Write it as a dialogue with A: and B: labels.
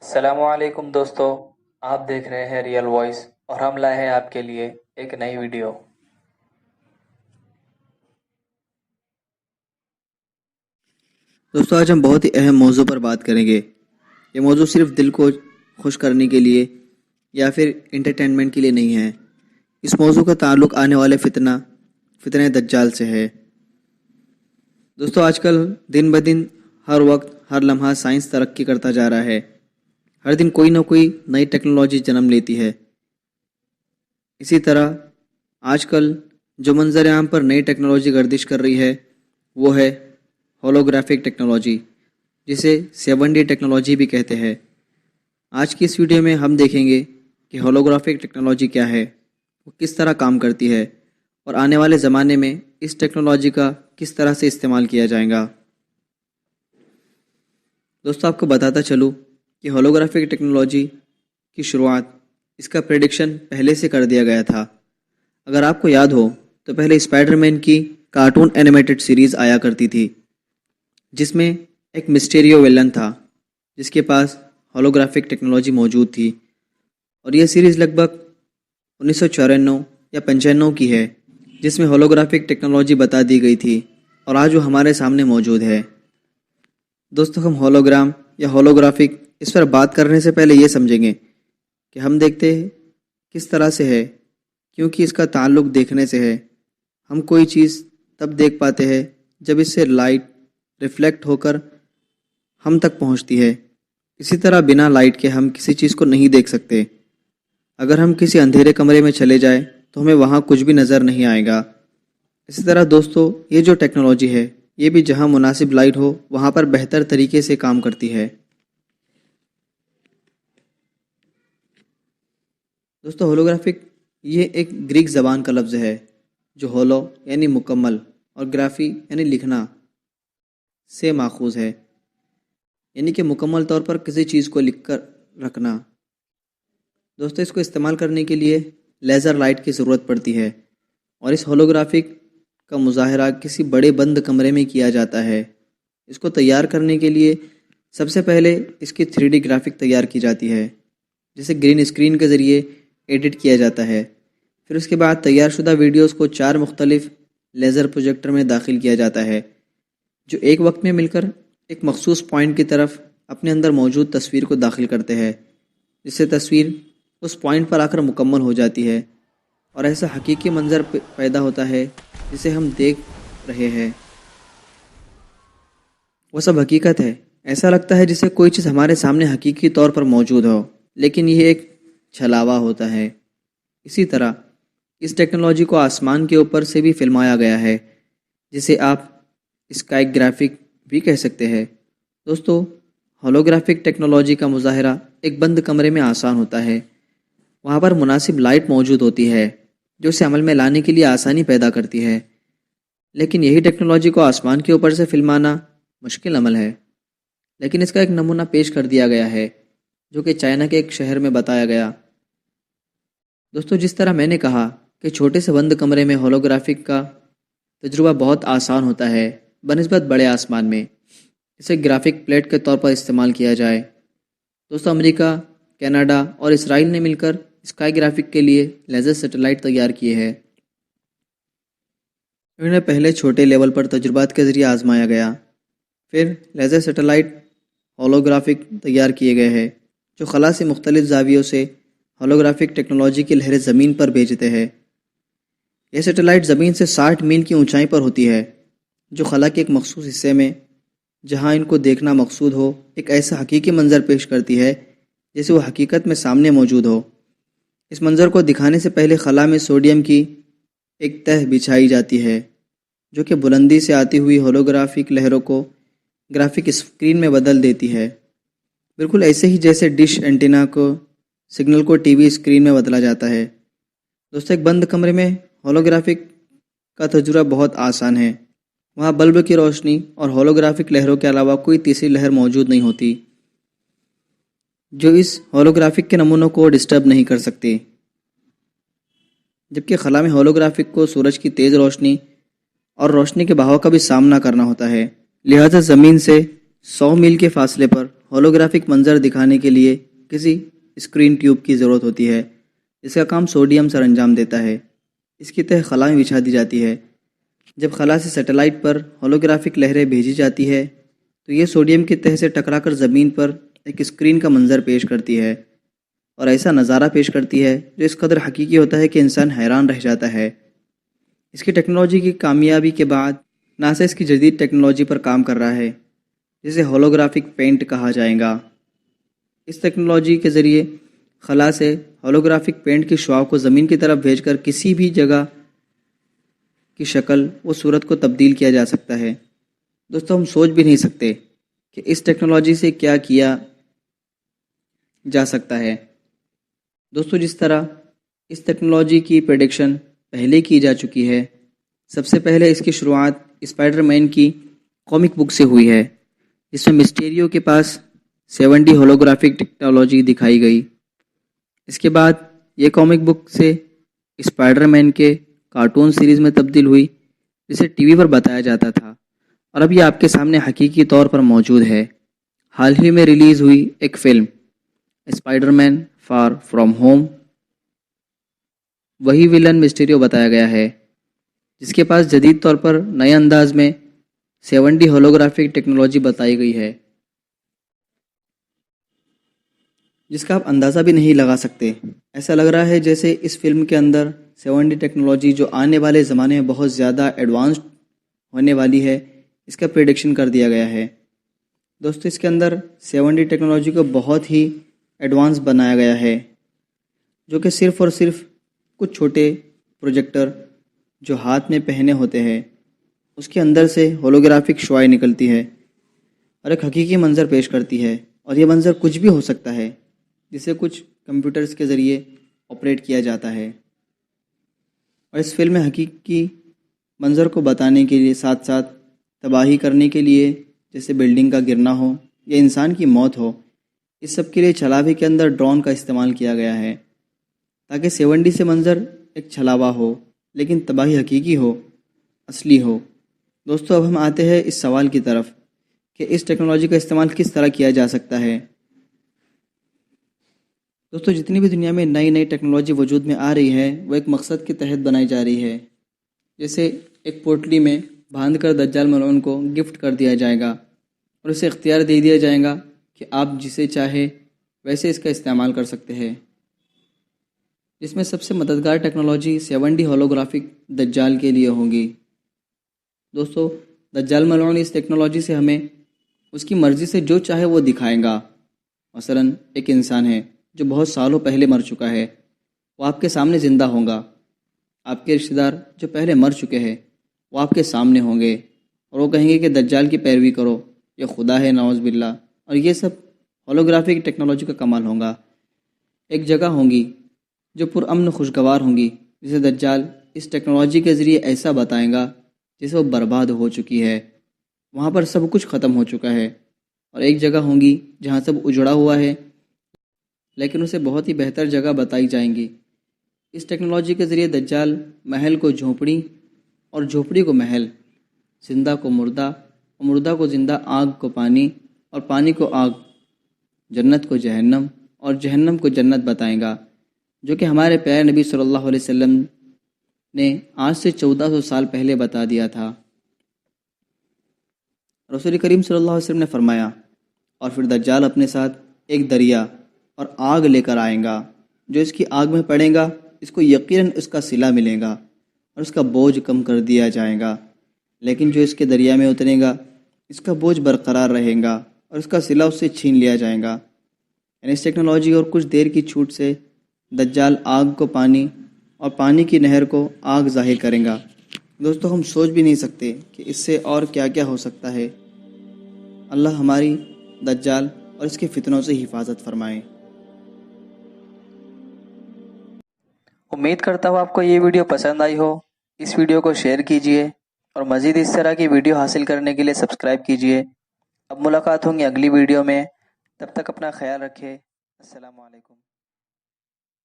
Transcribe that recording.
A: السلام علیکم دوستو، آپ دیکھ رہے ہیں ریئل وائس اور ہم لائے ہیں آپ کے لیے ایک نئی ویڈیو۔
B: دوستوں آج ہم بہت ہی اہم موضوع پر بات کریں گے۔ یہ موضوع صرف دل کو خوش کرنے کے لیے یا پھر انٹرٹینمنٹ کے لیے نہیں ہے۔ اس موضوع کا تعلق آنے والے فتنہ دجال سے ہے۔ دوستوں آج کل دن بدن ہر وقت ہر لمحہ سائنس ترقی کرتا جا رہا ہے۔ ہر دن کوئی نہ کوئی نئی ٹیکنالوجی جنم لیتی ہے۔ اسی طرح آج کل جو منظر عام پر نئی ٹیکنالوجی گردش کر رہی ہے وہ ہے ہولوگرافک ٹیکنالوجی، جسے 7D ٹیکنالوجی بھی کہتے ہیں۔ آج کی اس ویڈیو میں ہم دیکھیں گے کہ ہولوگرافک ٹیکنالوجی کیا ہے، وہ کس طرح کام کرتی ہے اور آنے والے زمانے میں اس ٹیکنالوجی کا کس طرح سے استعمال کیا جائے گا۔ دوستوں آپ کو بتاتا چلوں کہ ہولوگرافک ٹیکنالوجی کی شروعات اس کا پریڈکشن پہلے سے کر دیا گیا تھا۔ اگر آپ کو یاد ہو تو پہلے اسپائڈر مین کی کارٹون اینیمیٹڈ سیریز آیا کرتی تھی، جس میں ایک مسٹیریو ویلن تھا جس کے پاس ہولوگرافک ٹیکنالوجی موجود تھی، اور یہ سیریز لگ بھگ 1994 یا 95 کی ہے، جس میں ہولوگرافک ٹیکنالوجی بتا دی گئی تھی اور آج وہ ہمارے سامنے موجود ہے۔ دوستوں ہم ہولوگرام یا ہولوگرافک اس پر بات کرنے سے پہلے یہ سمجھیں گے کہ ہم دیکھتے ہیں کس طرح سے ہے، کیونکہ اس کا تعلق دیکھنے سے ہے۔ ہم کوئی چیز تب دیکھ پاتے ہیں جب اس سے لائٹ ریفلیکٹ ہو کر ہم تک پہنچتی ہے۔ اسی طرح بنا لائٹ کے ہم کسی چیز کو نہیں دیکھ سکتے۔ اگر ہم کسی اندھیرے کمرے میں چلے جائیں تو ہمیں وہاں کچھ بھی نظر نہیں آئے گا۔ اسی طرح دوستو یہ جو ٹیکنالوجی ہے یہ بھی جہاں مناسب لائٹ ہو وہاں پر بہتر طریقے سے کام کرتی ہے۔ دوستو ہولوگرافک یہ ایک گریک زبان کا لفظ ہے جو ہولو یعنی مکمل اور گرافی یعنی لکھنا سے ماخوذ ہے، یعنی کہ مکمل طور پر کسی چیز کو لکھ کر رکھنا۔ دوستو اس کو استعمال کرنے کے لیے لیزر لائٹ کی ضرورت پڑتی ہے، اور اس ہولوگرافک کا مظاہرہ کسی بڑے بند کمرے میں کیا جاتا ہے۔ اس کو تیار کرنے کے لیے سب سے پہلے اس کی 3D گرافک تیار کی جاتی ہے، جسے گرین اسکرین کے ذریعے ایڈٹ کیا جاتا ہے۔ پھر اس کے بعد تیار شدہ ویڈیوز کو 4 مختلف لیزر پروجیکٹر میں داخل کیا جاتا ہے، جو ایک وقت میں مل کر ایک مخصوص پوائنٹ کی طرف اپنے اندر موجود تصویر کو داخل کرتے ہیں، جس سے تصویر اس پوائنٹ پر آ کر مکمل ہو جاتی ہے، اور ایسا حقیقی منظر پیدا ہوتا ہے جسے ہم دیکھ رہے ہیں۔ وہ سب حقیقت ہے، ایسا لگتا ہے جسے کوئی چیز ہمارے سامنے حقیقی طور پر موجود ہو، لیکن یہ ایک چھلاوا ہوتا ہے۔ اسی طرح اس ٹیکنالوجی کو آسمان کے اوپر سے بھی فلمایا گیا ہے، جسے آپ اسکائی گرافک بھی کہہ سکتے ہیں۔ دوستو ہولوگرافک ٹیکنالوجی کا مظاہرہ ایک بند کمرے میں آسان ہوتا ہے۔ وہاں پر مناسب لائٹ موجود ہوتی ہے جو اسے عمل میں لانے کے لیے آسانی پیدا کرتی ہے، لیکن یہی ٹیکنالوجی کو آسمان کے اوپر سے فلمانا مشکل عمل ہے۔ لیکن اس کا ایک نمونہ پیش کر دیا گیا ہے جو کہ چائنا کے ایک شہر میں بتایا گیا۔ دوستو جس طرح میں نے کہا کہ چھوٹے سے بند کمرے میں ہولوگرافک کا تجربہ بہت آسان ہوتا ہے بنسبت بڑے آسمان میں، اسے گرافک پلیٹ کے طور پر استعمال کیا جائے۔ دوستو امریکہ، کینیڈا اور اسرائیل نے مل کر اسکائی گرافک کے لیے لیزر سیٹلائٹ تیار کیے ہیں۔ انہیں پہلے چھوٹے لیول پر تجربات کے ذریعے آزمایا گیا، پھر لیزر سیٹلائٹ ہولوگرافک تیار کیے گئے ہیں جو خلا سے مختلف زاویوں سے ہولوگرافک ٹیکنالوجی کی لہریں زمین پر بھیجتے ہیں۔ یہ سیٹلائٹ زمین سے 60 میل کی اونچائی پر ہوتی ہے، جو خلا کے ایک مخصوص حصے میں جہاں ان کو دیکھنا مقصود ہو ایک ایسا حقیقی منظر پیش کرتی ہے جیسے وہ حقیقت میں سامنے موجود ہو۔ اس منظر کو دکھانے سے پہلے خلا میں سوڈیم کی ایک تہ بچھائی جاتی ہے جو کہ بلندی سے آتی ہوئی ہولوگرافک لہروں کو گرافک اسکرین میں بدل دیتی ہے، بالکل ایسے ہی جیسے ڈش اینٹینا کو سگنل کو ٹی وی اسکرین میں بدلا جاتا ہے۔ دوستو ایک بند کمرے میں ہولوگرافک کا تجربہ بہت آسان ہے۔ وہاں بلب کی روشنی اور ہولوگرافک لہروں کے علاوہ کوئی تیسری لہر موجود نہیں ہوتی جو اس ہولوگرافک کے نمونوں کو ڈسٹرب نہیں کر سکتی، جبکہ خلا میں ہولوگرافک کو سورج کی تیز روشنی اور روشنی کے بہاؤ کا بھی سامنا کرنا ہوتا ہے، لہذا زمین سے 100 میل کے فاصلے پر ہولوگرافک منظر دکھانے کے لیے کسی اسکرین ٹیوب کی ضرورت ہوتی ہے، جس کا کام سوڈیم سر انجام دیتا ہے۔ اس کی تہ خلا میں بچھا دی جاتی ہے۔ جب خلا سے سیٹلائٹ پر ہولوگرافک لہریں بھیجی جاتی ہے تو یہ سوڈیم کی تہ سے ٹکرا کر زمین پر ایک اسکرین کا منظر پیش کرتی ہے، اور ایسا نظارہ پیش کرتی ہے جو اس قدر حقیقی ہوتا ہے کہ انسان حیران رہ جاتا ہے۔ اس کی ٹیکنالوجی کی کامیابی کے بعد ناسا اس کی جدید ٹیکنالوجی پر کام کر رہا ہے، جسے ہولوگرافک پینٹ کہا جائے گا۔ اس ٹیکنالوجی کے ذریعے خلا سے ہولوگرافک پینٹ کی شعاع کو زمین کی طرف بھیج کر کسی بھی جگہ کی شکل و صورت کو تبدیل کیا جا سکتا ہے۔ دوستو، ہم سوچ بھی نہیں سکتے کہ اس ٹیکنالوجی سے کیا کیا جا سکتا ہے۔ دوستو، جس طرح اس ٹیکنالوجی کی پریڈکشن پہلے کی جا چکی ہے، سب سے پہلے اس کی شروعات اسپائڈر مین کی کامک بک سے ہوئی ہے، جس میں مسٹیریو کے پاس 7D ہولوگرافک ٹیکنالوجی دکھائی گئی۔ اس کے بعد یہ کامک بک سے اسپائڈر مین کے کارٹون سیریز میں تبدیل ہوئی، جسے ٹی وی پر بتایا جاتا تھا، اور اب یہ آپ کے سامنے حقیقی طور پر موجود ہے۔ حال ہی میں ریلیز ہوئی ایک فلم Spider Man Far From Home, وہی ویلن مسٹیریو بتایا گیا ہے، جس کے پاس جدید طور پر نئے انداز میں 7D ہولوگرافک ٹیکنالوجی بتائی گئی ہے، جس کا آپ اندازہ بھی نہیں لگا سکتے۔ ایسا لگ رہا ہے جیسے اس فلم کے اندر 7D ٹیکنالوجی جو آنے والے زمانے میں بہت زیادہ ایڈوانسڈ ہونے والی ہے، اس کا پریڈکشن کر دیا گیا ہے۔ دوستو، اس کے اندر 7D ٹیکنالوجی کو بہت ہی ایڈوانس بنایا گیا ہے، جو کہ صرف اور صرف کچھ چھوٹے پروجیکٹر جو ہاتھ میں پہنے ہوتے ہیں، اس کے اندر سے ہولوگرافک شعاعیں نکلتی ہے اور ایک حقیقی منظر پیش کرتی ہے، اور یہ منظر کچھ بھی ہو سکتا ہے، جسے کچھ کمپیوٹرز کے ذریعے آپریٹ کیا جاتا ہے۔ اور اس فلم میں حقیقی منظر کو بتانے کے لیے ساتھ ساتھ تباہی کرنے کے لیے، جیسے بلڈنگ کا گرنا ہو یا انسان کی موت ہو، اس سب کے لیے چھلاوے کے اندر ڈرون کا استعمال کیا گیا ہے، تاکہ 7D سے منظر ایک چھلاوا ہو لیکن تباہی حقیقی ہو، اصلی ہو۔ دوستو، اب ہم آتے ہیں اس سوال کی طرف کہ اس ٹیکنالوجی کا استعمال کس طرح کیا جا سکتا ہے۔ دوستو، جتنی بھی دنیا میں نئی نئی ٹیکنالوجی وجود میں آ رہی ہے، وہ ایک مقصد کے تحت بنائی جا رہی ہے۔ جیسے ایک پوٹلی میں باندھ کر دجال ملعون کو گفٹ کر دیا جائے گا، اور اسے اختیار دے دیا جائے گا کہ آپ جسے چاہے ویسے اس کا استعمال کر سکتے ہیں۔ جس میں سب سے مددگار ٹیکنالوجی 7D ہولوگرافک دجال کے لیے ہوگی۔ دوستو، دجال ملعون اس ٹیکنالوجی سے ہمیں اس کی مرضی سے جو چاہے وہ دکھائے گا۔ مثلا ایک انسان ہے جو بہت سالوں پہلے مر چکا ہے، وہ آپ کے سامنے زندہ ہوگا۔ آپ کے رشتہ دار جو پہلے مر چکے ہیں، وہ آپ کے سامنے ہوں گے، اور وہ کہیں گے کہ دجال کی پیروی کرو، یہ خدا ہے، نعوذ باللہ۔ اور یہ سب ہولوگرافک ٹیکنالوجی کا کمال ہوگا۔ ایک جگہ ہوں گی جو پرامن خوشگوار ہوں گی، جسے دجال اس ٹیکنالوجی کے ذریعے ایسا بتائے گا جسے وہ برباد ہو چکی ہے، وہاں پر سب کچھ ختم ہو چکا ہے۔ اور ایک جگہ ہوں گی جہاں سب اجڑا ہوا ہے، لیکن اسے بہت ہی بہتر جگہ بتائی جائیں گی۔ اس ٹیکنالوجی کے ذریعے دجال محل کو جھونپڑی اور جھونپڑی کو محل، زندہ کو مردہ اور مردہ کو زندہ، آگ کو پانی اور پانی کو آگ، جنت کو جہنم اور جہنم کو جنت بتائیں گا، جو کہ ہمارے پیارے نبی صلی اللہ علیہ وسلم نے آج سے 1400 سال پہلے بتا دیا تھا۔ رسول کریم صلی اللہ علیہ وسلم نے فرمایا، اور پھر دجال اپنے ساتھ ایک دریا اور آگ لے کر آئے گا، جو اس کی آگ میں پڑے گا اس کو یقیناً اس کا صلہ ملے گا اور اس کا بوجھ کم کر دیا جائے گا، لیکن جو اس کے دریا میں اترے گا اس کا بوجھ برقرار رہے گا اور اس کا صلہ اس سے چھین لیا جائے گا۔ یعنی اس ٹیکنالوجی اور کچھ دیر کی چھوٹ سے دجال آگ کو پانی اور پانی کی نہر کو آگ ظاہر کرے گا۔ دوستو، ہم سوچ بھی نہیں سکتے کہ اس سے اور کیا کیا ہو سکتا ہے۔ اللہ ہماری دجال اور اس کے فتنوں سے حفاظت فرمائے۔
A: امید کرتا ہوں آپ کو یہ ویڈیو پسند آئی ہو۔ اس ویڈیو کو شیئر کیجیے اور مزید اس طرح کی ویڈیو حاصل کرنے کے لیے سبسکرائب کیجیے۔ اب ملاقات ہوں گی اگلی ویڈیو میں، تب تک اپنا خیال رکھیں۔ السلام علیکم۔